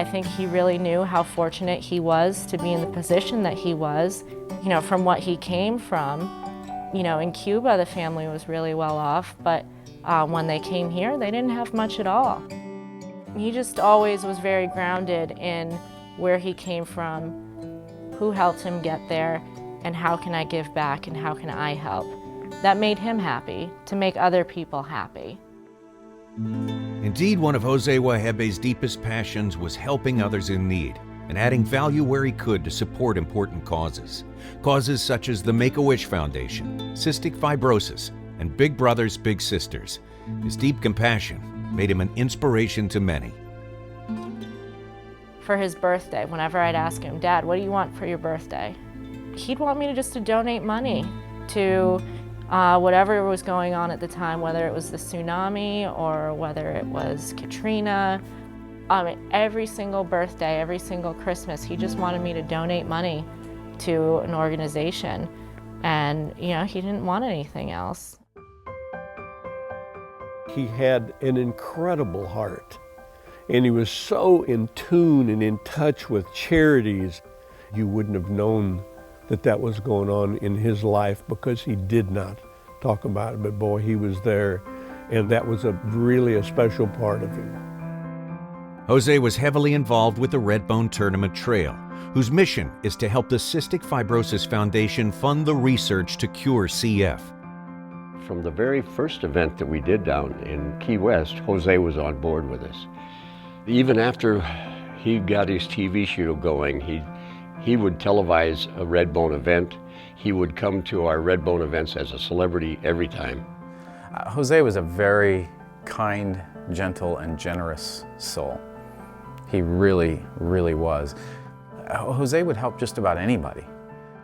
I think he really knew how fortunate he was to be in the position that he was, you know, from what he came from. You know, in Cuba, the family was really well off, but when they came here, they didn't have much at all. He just always was very grounded in where he came from, who helped him get there, and how can I give back and how can I help. That made him happy, to make other people happy. Indeed, one of Jose Wejebe's deepest passions was helping others in need and adding value where he could to support important causes. Causes such as the Make-A-Wish Foundation, cystic fibrosis, and Big Brothers Big Sisters. His deep compassion made him an inspiration to many. For his birthday, whenever I'd ask him, Dad, what do you want for your birthday? He'd want me to donate money to whatever was going on at the time, whether it was the tsunami or whether it was Katrina. Every single birthday, every single Christmas, he just wanted me to donate money to an organization. And, you know, he didn't want anything else. He had an incredible heart, and he was so in tune and in touch with charities. You wouldn't have known that that was going on in his life because he did not talk about it, but boy, he was there, and that was really a special part of him. Jose was heavily involved with the Redbone Tournament Trail, whose mission is to help the Cystic Fibrosis Foundation fund the research to cure CF. From the very first event that we did down in Key West, Jose was on board with us. Even after he got his TV show going, he would televise a Redbone event. He would come to our Redbone events as a celebrity every time. Jose was a very kind, gentle, and generous soul. He really, really was. Jose would help just about anybody.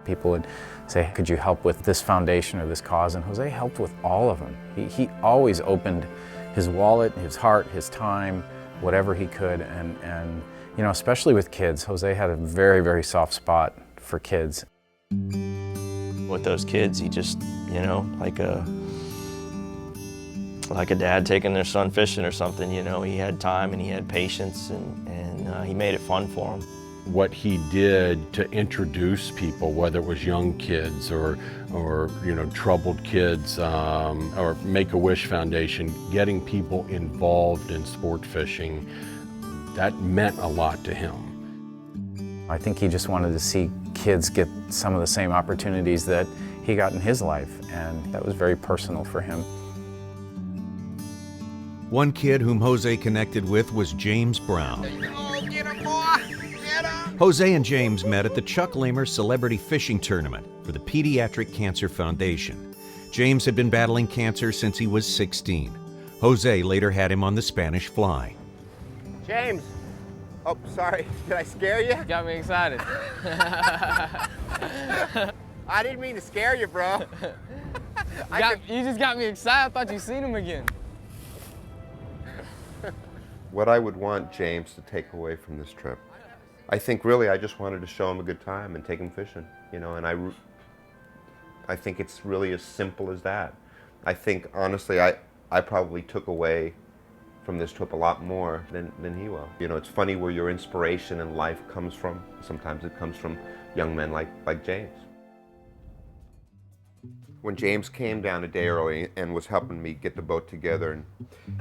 People would say, could you help with this foundation or this cause? And Jose helped with all of them. He always opened his wallet, his heart, his time, whatever he could. And you know, especially with kids, Jose had a very, very soft spot for kids. With those kids, he just, you know, like a dad taking their son fishing or something, you know, he had time and he had patience and he made it fun for them. What he did to introduce people, whether it was young kids or you know, troubled kids, or Make-A-Wish Foundation, getting people involved in sport fishing, that meant a lot to him. I think he just wanted to see kids get some of the same opportunities that he got in his life, and that was very personal for him. One kid whom Jose connected with was James Brown. Get him, boy! Get him! Jose and James met at the Chuck Lamer Celebrity Fishing Tournament for the Pediatric Cancer Foundation. James had been battling cancer since he was 16. Jose later had him on the Spanish Fly. James! Oh, sorry. Did I scare you? Got me excited. I didn't mean to scare you, bro. You just got me excited. I thought you seen him again. What I would want James to take away from this trip, I think really I just wanted to show him a good time and take him fishing, you know, and I think it's really as simple as that. I think, honestly, I probably took away from this trip a lot more than he will. You know, it's funny where your inspiration in life comes from. Sometimes it comes from young men like James. When James came down a day early and was helping me get the boat together, and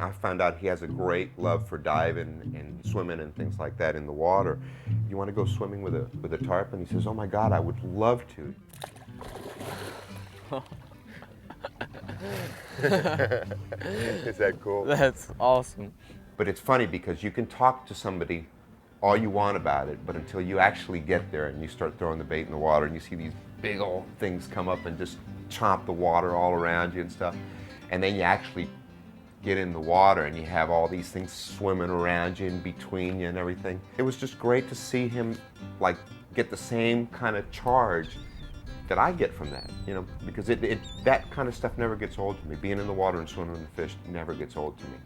I found out he has a great love for diving and swimming and things like that in the water. You want to go swimming with a tarpon? He says, oh my God, I would love to. Is that cool? That's awesome. But it's funny because you can talk to somebody all you want about it, but until you actually get there and you start throwing the bait in the water and you see these big old things come up and just chomp the water all around you and stuff, and then you actually get in the water and you have all these things swimming around you and between you and everything. It was just great to see him like get the same kind of charge that I get from that, you know, because that kind of stuff never gets old to me. Being in the water and swimming with the fish never gets old to me.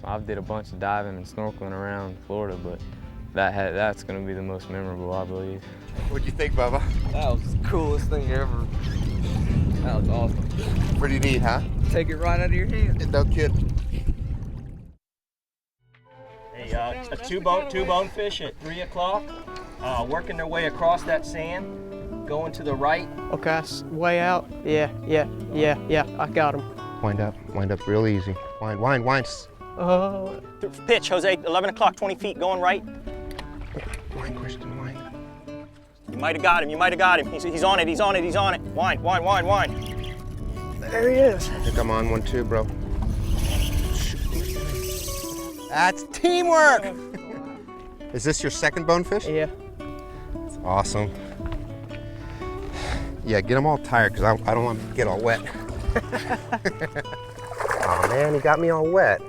So I've did a bunch of diving and snorkeling around Florida, but that's going to be the most memorable, I believe. What'd you think, Bubba? That was the coolest thing ever. That was awesome. Pretty neat, huh? Take it right out of your hand. No kidding. Hey, a two bonefish at 3 o'clock, working their way across that sand, going to the right. Okay, way out. Yeah, I got him. Wind up real easy. Wind. Pitch, Jose, 11 o'clock, 20 feet, going right. Wind, Christian, wind. You might have got him. He's on it. Wind. There he is. I think I'm on one too, bro. That's teamwork! Is this your second bonefish? Yeah. That's awesome. Yeah, get them all tired, because I don't want them to get all wet. Oh man, he got me all wet.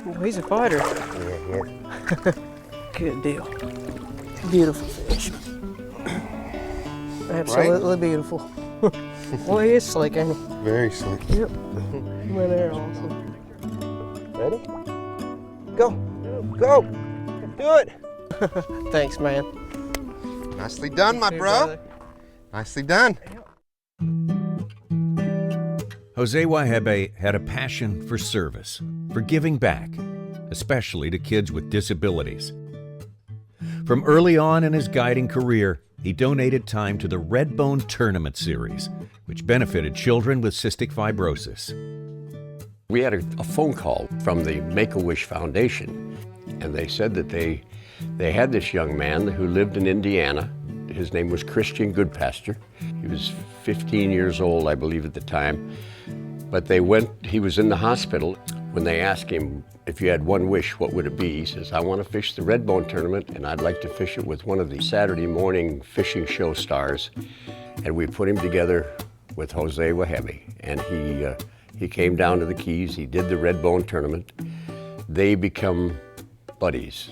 Well, he's a fighter. Yeah. Good deal. Beautiful fish. Absolutely beautiful. Well, he is slick, ain't he? Very slick. Yep. Well, they're awesome. Ready? Go. Do it. Thanks, man. Nicely done, my bro. Brother. Nicely done. Jose Wejebe had a passion for service, for giving back, especially to kids with disabilities. From early on in his guiding career, he donated time to the Red Bone Tournament Series, which benefited children with cystic fibrosis. We had a phone call from the Make-A-Wish Foundation, and they said that they had this young man who lived in Indiana. His name was Christian Goodpasture. He was 15 years old, I believe, at the time. But he was in the hospital. When they asked him, if you had one wish, what would it be? He says, I want to fish the Red Bone Tournament, and I'd like to fish it with one of the Saturday morning fishing show stars. And we put him together with Jose Wejebe, and he came down to the Keys. He did the Red Bone Tournament. They become buddies.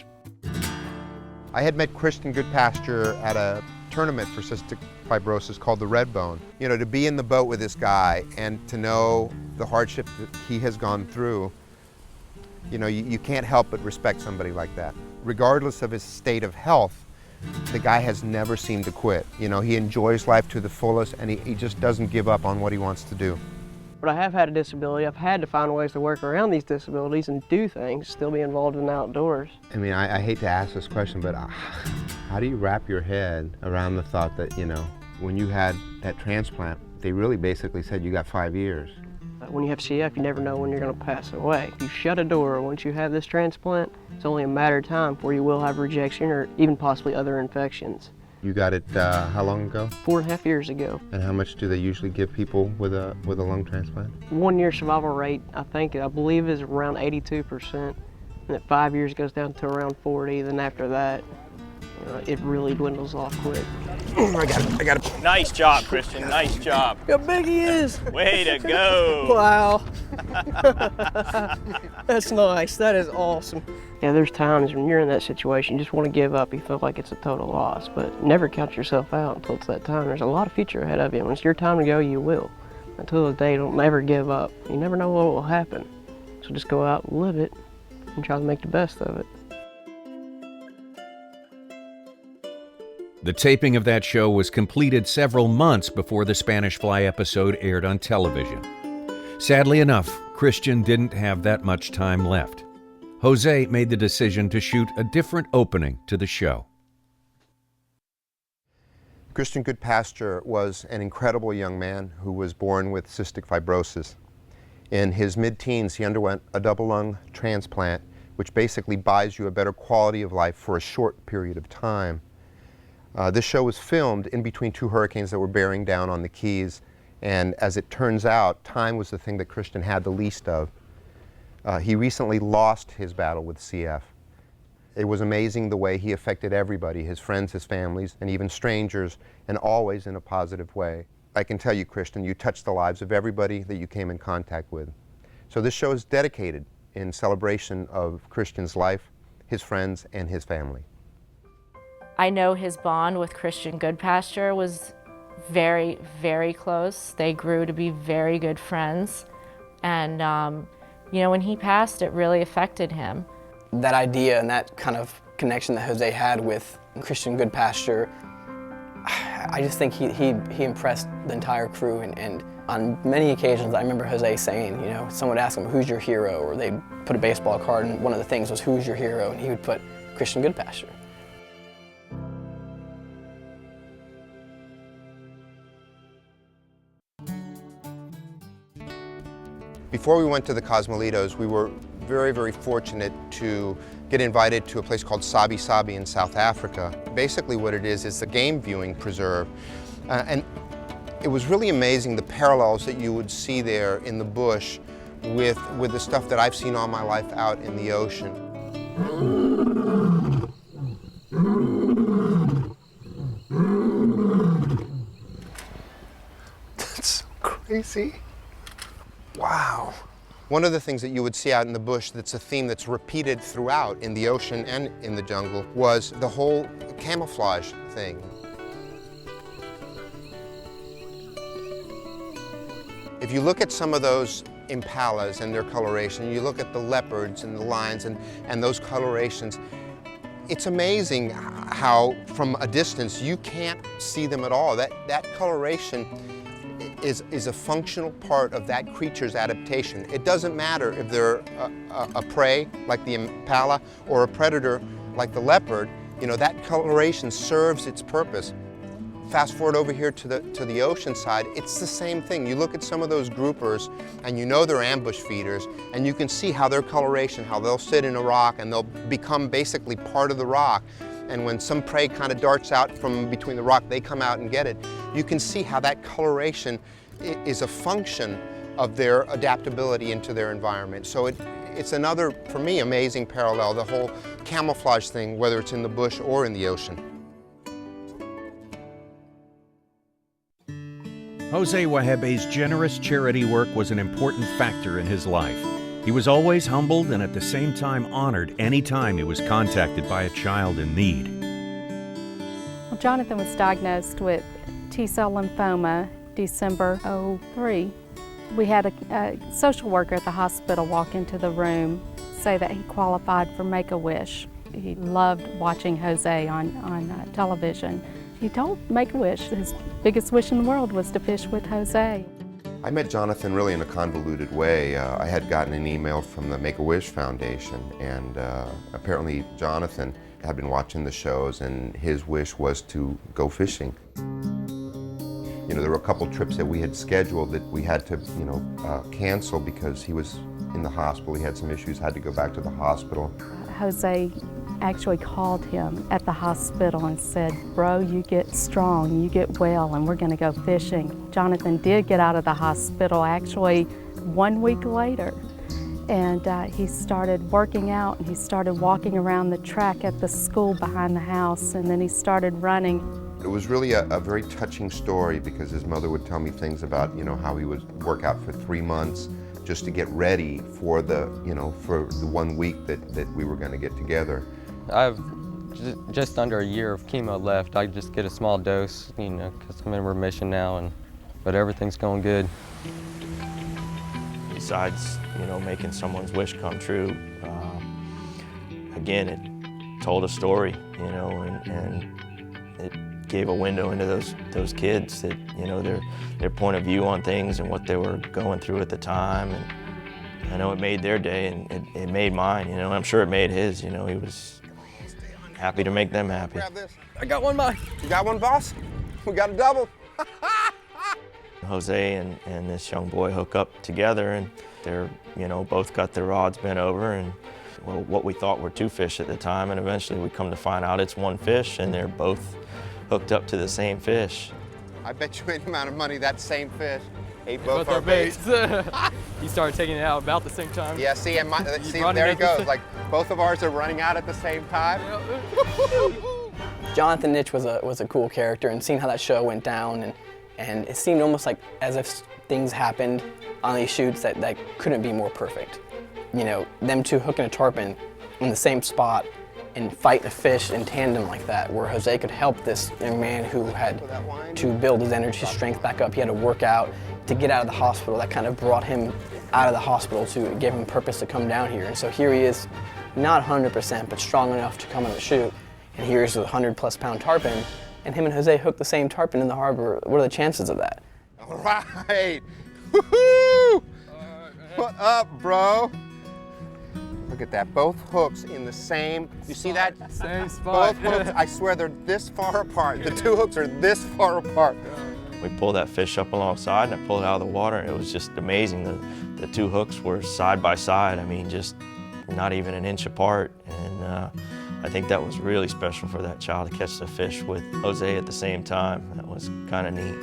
I had met Christian Goodpasture at a tournament for cystic fibrosis called the Red Bone. You know, to be in the boat with this guy and to know the hardship that he has gone through, you know, you can't help but respect somebody like that. Regardless of his state of health, the guy has never seemed to quit. You know, he enjoys life to the fullest, and he just doesn't give up on what he wants to do. But I have had a disability. I've had to find ways to work around these disabilities and do things, still be involved in the outdoors. I mean, I hate to ask this question, but how do you wrap your head around the thought that, you know, when you had that transplant, they really basically said you got 5 years? When you have CF, you never know when you're going to pass away. If you shut a door once you have this transplant, it's only a matter of time before you will have rejection or even possibly other infections. You got it how long ago? 4.5 years ago. And how much do they usually give people with a lung transplant? 1 year survival rate, I believe is around 82%. And at 5 years goes down to around 40. Then after that, it really dwindles off quick. I got it. Nice job, Christian, nice job. How big he is. Way to go. Wow. That's nice, that is awesome. Yeah, there's times when you're in that situation, you just want to give up, you feel like it's a total loss, but never count yourself out until it's that time. There's a lot of future ahead of you. When it's your time to go, you will. Until the day, don't never give up. You never know what will happen. So just go out and live it and try to make the best of it. The taping of that show was completed several months before the Spanish Fly episode aired on television. Sadly enough, Christian didn't have that much time left. Jose made the decision to shoot a different opening to the show. Christian Goodpasture was an incredible young man who was born with cystic fibrosis. In his mid-teens, he underwent a double lung transplant, which basically buys you a better quality of life for a short period of time. This show was filmed in between two hurricanes that were bearing down on the Keys, and as it turns out, time was the thing that Christian had the least of. He recently lost his battle with CF. It was amazing the way he affected everybody, his friends, his families, and even strangers, and always in a positive way. I can tell you, Christian, you touched the lives of everybody that you came in contact with. So this show is dedicated in celebration of Christian's life, his friends, and his family. I know his bond with Christian Goodpasture was very, very close. They grew to be very good friends. And, when he passed, it really affected him. That idea and that kind of connection that Jose had with Christian Goodpasture, I just think he impressed the entire crew, and on many occasions I remember Jose saying, you know, someone would ask him, who's your hero? Or they'd put a baseball card and one of the things was, who's your hero? And he would put Christian Goodpasture. Before we went to the Cosmolitos, we were very, very fortunate to get invited to a place called Sabi Sabi in South Africa. Basically what it is a game viewing preserve. And it was really amazing the parallels that you would see there in the bush with the stuff that I've seen all my life out in the ocean. That's crazy. Wow. One of the things that you would see out in the bush that's a theme that's repeated throughout in the ocean and in the jungle was the whole camouflage thing. If you look at some of those impalas and their coloration, you look at the leopards and the lions and those colorations, it's amazing how from a distance you can't see them at all. That coloration is a functional part of that creature's adaptation. It doesn't matter if they're a prey like the impala or a predator like the leopard, you know, that coloration serves its purpose. Fast forward over here to the ocean side, it's the same thing. You look at some of those groupers and you know they're ambush feeders and you can see how their coloration, how they'll sit in a rock and they'll become basically part of the rock. And when some prey kind of darts out from between the rock, they come out and get it. You can see how that coloration is a function of their adaptability into their environment. So it's another, for me, amazing parallel, the whole camouflage thing, whether it's in the bush or in the ocean. Jose Wejebe's generous charity work was an important factor in his life. He was always humbled and at the same time honored any time he was contacted by a child in need. Well, Jonathan was diagnosed with T-cell lymphoma December '03. We had a social worker at the hospital walk into the room, say that he qualified for Make-A-Wish. He loved watching Jose on television. He told Make-A-Wish his biggest wish in the world was to fish with Jose. I met Jonathan really in a convoluted way. I had gotten an email from the Make-A-Wish Foundation, and apparently Jonathan had been watching the shows and his wish was to go fishing. You know, there were a couple trips that we had scheduled that we had to, you know, cancel because he was in the hospital. He had some issues, had to go back to the hospital. Jose actually called him at the hospital and said, "Bro, you get strong, you get well, and we're going to go fishing." Jonathan did get out of the hospital actually 1 week later, and he started working out and he started walking around the track at the school behind the house, and then he started running. It was really a very touching story because his mother would tell me things about, you know, how he would work out for 3 months just to get ready for the, you know, for the 1 week that we were going to get together. I have just under a year of chemo left. I just get a small dose, you know, because I'm in remission now, but everything's going good. Besides, you know, making someone's wish come true, again, it told a story, you know, and it gave a window into those kids that, you know, their point of view on things and what they were going through at the time. And I know it made their day, and it made mine, you know. I'm sure it made his, you know. He was happy to make them happy. Grab this. I got one, Mike. You got one, boss? We got a double. Jose and this young boy hook up together, and they're, you know, both got their rods bent over, and well, what we thought were 2 fish at the time, and eventually we come to find out it's 1 fish, and they're both hooked up to the same fish. I bet you any amount of money that same fish ate both our baits. You started taking it out about the same time. Yeah, see, and see, there it goes. Like, both of ours are running out at the same time. Jonathan Nitch was a cool character, and seeing how that show went down, and it seemed almost like as if things happened on these shoots that couldn't be more perfect. You know, them two hooking a tarpon in the same spot and fight a fish in tandem like that, where Jose could help this young man who had to build his energy, his strength back up. He had to work out to get out of the hospital. That kind of brought him out of the hospital to give him purpose to come down here. And so here he is, not 100%, but strong enough to come on the shoot. And here's a 100+ pound tarpon and him and Jose hooked the same tarpon in the harbor. What are the chances of that? All right. Woohoo! What up, bro? Look at that, both hooks in the same, you see that? Same spot. Both hooks, I swear they're this far apart. The two hooks are this far apart. We pulled that fish up alongside and I pulled it out of the water, and it was just amazing. The two hooks were side by side. I mean, just not even an inch apart. And I think that was really special for that child to catch the fish with Jose at the same time. That was kind of neat.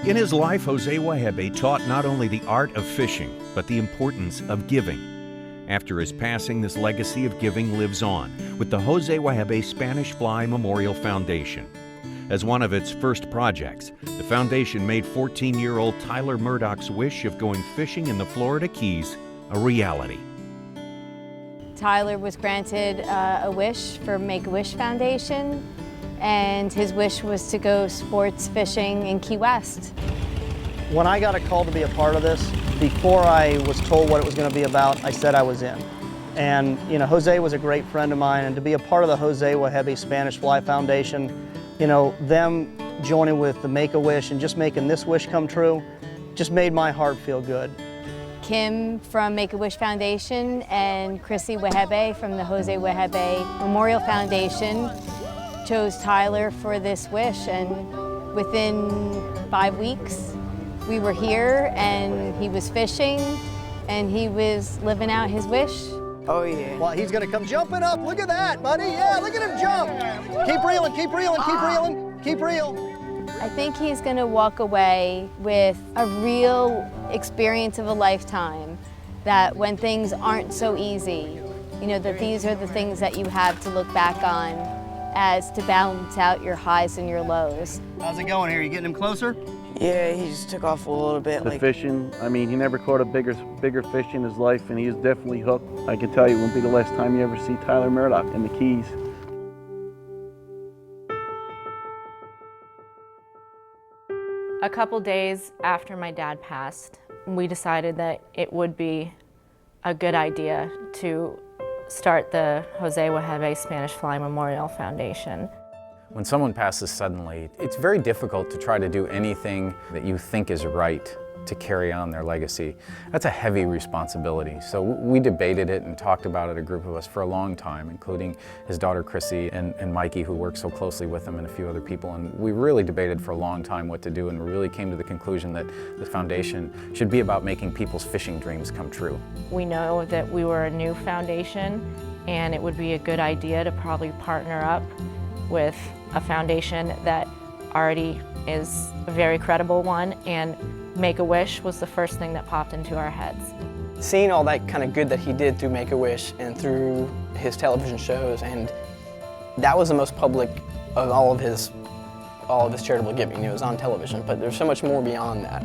In his life, Jose Wejebe taught not only the art of fishing, but the importance of giving. After his passing, this legacy of giving lives on with the Jose Wejebe Spanish Fly Memorial Foundation. As one of its first projects, the foundation made 14-year-old Tyler Murdoch's wish of going fishing in the Florida Keys a reality. Tyler was granted a wish for Make-A-Wish Foundation, and his wish was to go sports fishing in Key West. When I got a call to be a part of this, before I was told what it was going to be about, I said I was in. And you know, Jose was a great friend of mine, and to be a part of the Jose Wejebe Spanish Fly Foundation, you know, them joining with the Make-A-Wish and just making this wish come true, just made my heart feel good. Kim from Make-A-Wish Foundation and Chrissy Wejebe from the Jose Wejebe Memorial Foundation chose Tyler for this wish, and within 5 weeks we were here and he was fishing and he was living out his wish. Oh yeah. Well, he's gonna come jumping up. Look at that, buddy. Yeah, look at him jump. Keep reeling, keep reeling, keep reeling, keep reeling. I think he's gonna walk away with a real experience of a lifetime, that when things aren't so easy, you know, that these are the things that you have to look back on as to balance out your highs and your lows. How's it going here? You getting him closer? Yeah, he just took off a little bit. The fishing, I mean, he never caught a bigger fish in his life, and he is definitely hooked. I can tell you, it won't be the last time you ever see Tyler Murdoch in the Keys. A couple days after my dad passed, we decided that it would be a good idea to start the Jose Wejebe Spanish Fly Memorial Foundation. When someone passes suddenly, it's very difficult to try to do anything that you think is right to carry on their legacy. That's a heavy responsibility. So we debated it and talked about it, a group of us, for a long time, including his daughter Chrissy and Mikey, who works so closely with him, and a few other people. And we really debated for a long time what to do, and we really came to the conclusion that the foundation should be about making people's fishing dreams come true. We know that we were a new foundation, and it would be a good idea to probably partner up with a foundation that already is a very credible one, and Make-A-Wish was the first thing that popped into our heads. Seeing all that kind of good that he did through Make-A-Wish and through his television shows, and that was the most public of all of his charitable giving. It was on television, but there's so much more beyond that.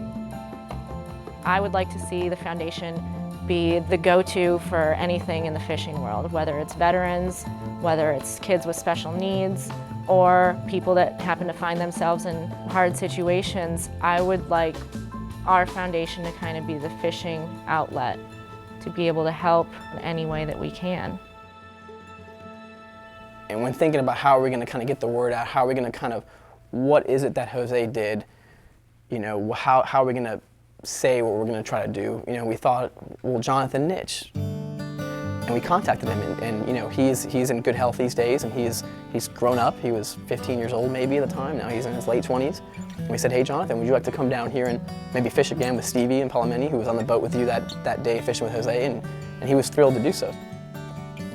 I would like to see the foundation be the go-to for anything in the fishing world, whether it's veterans, whether it's kids with special needs, or people that happen to find themselves in hard situations. I would like our foundation to kind of be the fishing outlet, to be able to help in any way that we can. And when thinking about how are we going to kind of get the word out, how are we going to kind of, what is it that Jose did, you know, how are we going to say what we're going to try to do? You know, we thought, well, Jonathan Nitsch. And we contacted him, and you know, he's in good health these days, and he's grown up. He was 15 years old maybe at the time. Now he's in his late 20s. And we said, hey Jonathan, would you like to come down here and maybe fish again with Stevie and Palomeni, who was on the boat with you that day fishing with Jose, and he was thrilled to do so.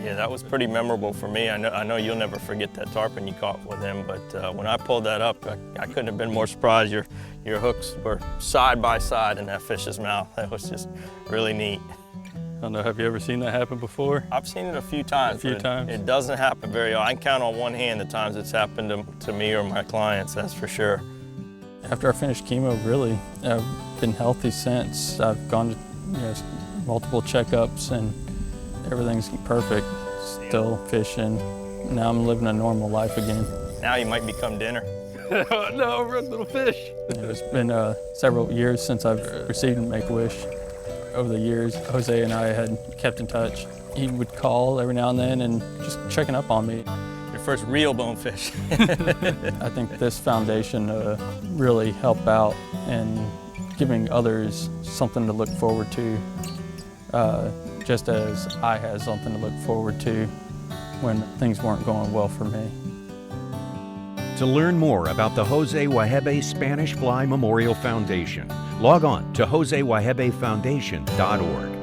Yeah, that was pretty memorable for me. I know you'll never forget that tarpon you caught with him, but when I pulled that up, I couldn't have been more surprised. Your hooks were side by side in that fish's mouth. That was just really neat. I don't know, have you ever seen that happen before? I've seen it a few times. Times? It doesn't happen very often. I can count on one hand the times it's happened to me or my clients, that's for sure. After I finished chemo, really, I've been healthy since. I've gone to multiple checkups and everything's perfect. Still fishing. Now I'm living a normal life again. Now you might become dinner. No, we're a little fish. It's been several years since I've received Make-A-Wish. Over the years, Jose and I had kept in touch. He would call every now and then and just checking up on me. Your first real bonefish. I think this foundation really helped out in giving others something to look forward to, just as I had something to look forward to when things weren't going well for me. To learn more about the Jose Wejebe Spanish Fly Memorial Foundation, log on to josewejebefoundation.org.